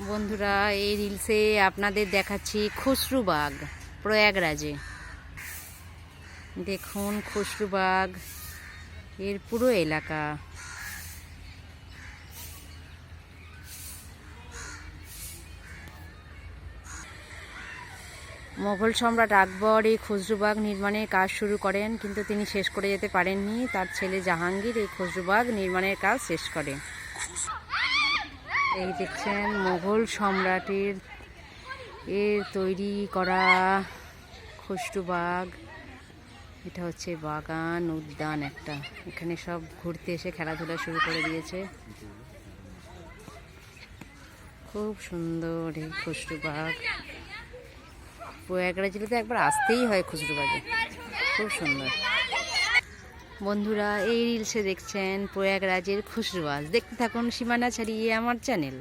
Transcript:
বন্ধুরা, এই রিলসে আপনাদের দেখাচ্ছি খুসরুবাগ, প্রয়াগরাজে। দেখুন খুসরুবাগ এর পুরো এলাকা। মোগল সম্রাট আকবর এই খুসরুবাগ নির্মাণের কাজ শুরু করেন, কিন্তু তিনি শেষ করে যেতে পারেননি। তার ছেলে জাহাঙ্গীর এই খুসরুবাগ নির্মাণের কাজ শেষ করে। এই দেখছেন মোগল সম্রাটের তৈরি করা খুসরুবাগ। এটা হচ্ছে বাগান উদ্যান একটা, এখানে সব ঘুরতে এসে খেলাধুলা শুরু করে দিয়েছে। খুব সুন্দর এই খুসরুবাগ। প্রয়াগরাজ জেলাতে একবার আসতেই হয় খুসরুবাগে, খুব সুন্দর। বন্ধুরা, এই রিলসে দেখছেন প্রয়াগরাজের খুসরুবাগ। দেখতে থাকুন সীমানা ছাড়িয়ে আমার চ্যানেল।